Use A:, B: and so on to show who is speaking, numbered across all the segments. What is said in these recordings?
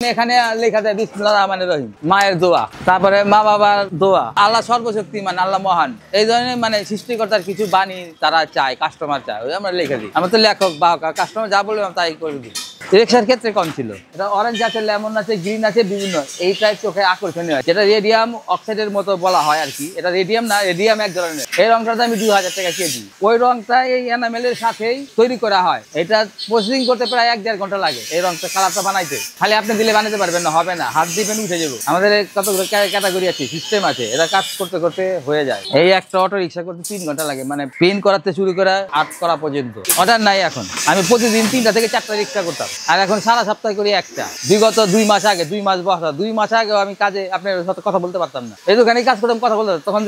A: এখানে লেখা যায় বিসমিল্লাহির রহমানির রহিম, মায়ের দোয়া, তারপরে মা বাবার দোয়া, আল্লাহ সর্বশক্তিমান, আল্লাহ মহান, এই ধরনের মানে সৃষ্টিকর্তার কিছু বাণী তারা চায়, কাস্টমার চায়, ওই আমরা লিখে দিই। আমরা তো লেখক বাহক, কাস্টমার যা বলবে তাই করে দিই। রিক্সার ক্ষেত্রে কম ছিল, এটা অরেঞ্জ আছে, লেমন আছে, গ্রিন আছে, বিভিন্ন এইটাই চোখে আকর্ষণীয়, যেটা রেডিয়াম অক্সাইডের মতো বলা হয় আর কি। এটা রেডিয়াম না, রেডিয়াম এক ধরনের। এই রংটাতে আমি 2000 টাকা কেজি। ওই রংটা এই এনামেলের সাথেই তৈরি করা হয়। এটা প্রসেসিং করতে প্রায় 1-1.5 ঘন্টা লাগে এই রংটা, কালারটা বানাইতে। খালি আপনি দিলে বানাতে পারবেন না, হবে না, হাত দিবেন উঠে যাবো। আমাদের কতগুলো ক্যাটাগরি আছে, সিস্টেম আছে, এটা কাজ করতে করতে হয়ে যায়। এই একটা অটো রিক্সা করতে 3 ঘন্টা লাগে, মানে পেন করাতে শুরু করে আর্ট করা পর্যন্ত। অর্ডার নাই এখন। আমি প্রতিদিন 3টা থেকে 4টা রিক্সা করতাম, আর এখন সারা সপ্তাহে করি একটা। বিগত 2 মাস আগে, 2 মাস বসা, 2 মাস আগেও আমি কাজে আপনার সাথে কথা বলতে পারতাম না। এই দোকানে কাজ করতাম, কথা বলতে, তখন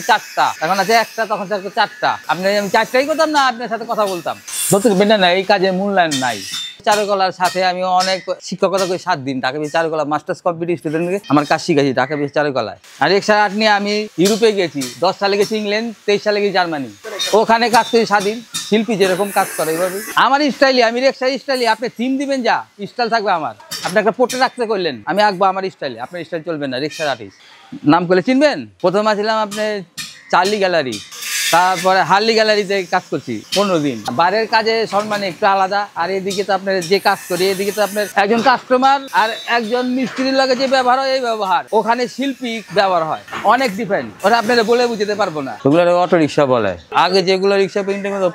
A: 4টা, এখন আছে একটা, তখন 4টা। আপনি আমি 4টাই করতাম না, আপনার সাথে কথা বলতাম। নতুন বেন্ডা না, এই কাজে মূল্যায়ন নাই। চারুকলার সাথে আমি অনেক শিক্ষকতা করি 7 দিন। ঢাকা বিশ্ববিদ্যালয় চারুকলা মাস্টার্স কমপ্লিট স্টুডেন্টকে আমার কাজ শিখেছি ঢাকা বিশ্ববিদ্যালয় চারুকলায়। আর রিক্সা আর্ট নিয়ে আমি ইউরোপে গেছি, 10 সালে গেছি ইংল্যান্ড, 23 সালে গেছি জার্মানি। ওখানে কাজ করি স্বাধীন শিল্পী যেরকম কাজ করে এইভাবে। আমার স্টাইলি, আমি রিক্সার স্টাইলি, আপনি থিম দিবেন, যা স্টাইল থাকবে আমার। আপনি একটা পোর্ট্রেট রাখতে করলেন, আমি আঁকবো আমার স্টাইলে, আপনার স্টাইল চলবে না। রিক্সার আর্টিস্ট নাম করলে চিনবেন। প্রথমে ছিলাম আপনি চার্লি গ্যালারি, তারপরে হার্লি গ্যালারিতে কাজ করছি 15 দিন। বাইরের কাজে সম্মান একটু আলাদা, আর এদিকে তো আপনার যে কাজ করি, এদিকে তো আপনার একজন কাস্টমার আর একজন মিস্ত্রির লগে যে ব্যবহার হয়, এই ব্যবহার ওখানে শিল্পী ব্যবহার হয়, অনেক ডিফারেন্ট। ওটা আপনারা বলে বুঝতে পারবো না। ওগুলো অটো রিক্সা বলে। আগে যেগুলো রিক্সা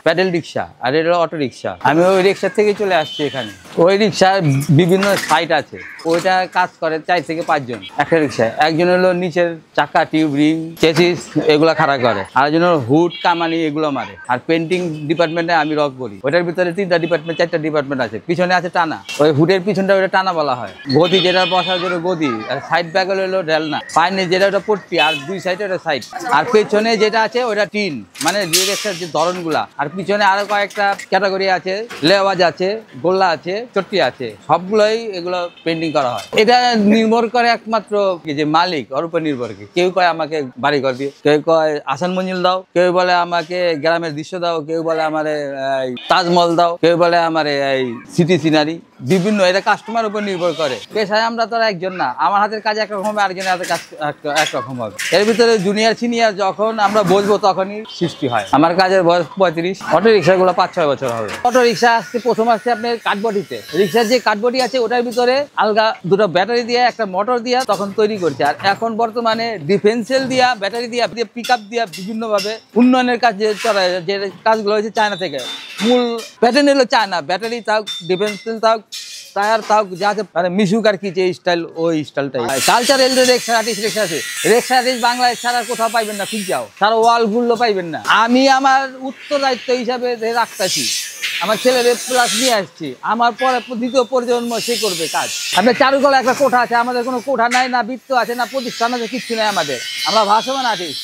A: প্যাডেল রিক্সা, আর এটা অটো রিক্সা। আমি ওই রিক্সা থেকে চলে আসছি এখানে। ওই রিক্সার বিভিন্ন সাইট আছে, ওইটা কাজ করে 4 থেকে 5 জন একটা রিক্সায়। একজন হলো নিচের চাকা, টিউব, রিং, চেসিস এগুলা খাড়া করে, আর একজন হলো হুড, কামানি এগুলো মারে। আর পেন্টিং ডিপার্টমেন্টে আমি রক করি। ওটার ভিতরে 3টা ডিপার্টমেন্ট, 4টা ডিপার্টমেন্ট আছে। পিছনে আছে টানা, ওই হুডের পিছনটা ওটা টানা বলা হয়। গদি যেটা বসার জন্য গদি, আর সাইড ব্যাগ হলো ঢেলনা, পাইনে যেটা ওটা পট্টি, আর 2 সাইডে ওটা সাইড। আর পেছনে যেটা আছে ওটা টিন, মানে রিক্সার যে ধরনগুলা। আর পিছনে আরো কয়েকটা ক্যাটাগরি আছে, লেওয়াজ আছে, গোল্লা আছে, চট্টি আছে, সবগুলোই এগুলো পেন্টিং করা হয়। এটা নির্ভর করে একমাত্র যে মালিক, ওর উপর নির্ভর করে। কেউ কয় আমাকে বাড়ি ঘর দিয়ে, কেউ কয় আসান মঞ্জিল দাও, কেউ বলে আমাকে গ্রামের দৃশ্য দাও, কেউ বলে আমার তাজমহল দাও, কেউ বলে আমার এই সিটি সিনারি, বিভিন্ন। এটা কাস্টমার উপর নির্ভর করে। পেশায় আমরা তো একজন না, আমার হাতের কাজ একরকম হবে, আরেকজনের হাতের কাজ একরকম হবে। এর ভিতরে জুনিয়র সিনিয়র যখন আমরা বসবো তখনই সৃষ্টি হয়। আমার কাজের বয়স 35। অটো রিক্সাগুলো 5-6 বছর হবে। অটো রিক্সা আসছে, প্রথম আসছে আপনার কাঠবডিতে। রিক্সার যে কাঠবডি আছে ওটার ভিতরে আলগা 2টা ব্যাটারি দিয়ে, একটা মোটর দিয়ে তখন তৈরি করছে। আর এখন বর্তমানে ডিফেন্সিয়াল দিয়া, ব্যাটারি দিয়া, পিক আপ দিয়া বিভিন্নভাবে উন্নয়নের কাজ যে চলে, যে কাজগুলো হয়েছে চায়না থেকে। মূল প্যাটার্ন হলো চায়না, ব্যাটারি থাক, ডিফেন্সিয়াল থাক, টায়ার থাক, যা আছে মানে মিশুক আর কি, যে স্টাইল ওই স্টাইলটাই। কালচারাল রিক্সা আর্টিস্ট রিক্সা আছে, রিক্সা আর্টিস্ট বাংলাদেশ ছাড়া কোথাও পাইবেন না, ঠিক যাও সারা ওয়ার্ল্ড ঘুরলেও পাইবেন না। আমি আমার উত্তরদায়িত্ব হিসাবে রাখতেছি, আমার ছেলের প্লাস নিয়ে আসছি, আমার পরে 2য় প্রজন্ম সে করবে কাজ। আপনার চারুকলা একটা কোঠা আছে, আমাদের কোনো কোঠা নাই, না বৃত্ত আছে, না প্রতিষ্ঠান আছে, কিচ্ছু নাই আমাদের। আমরা ভাসমান আর্টিস্ট।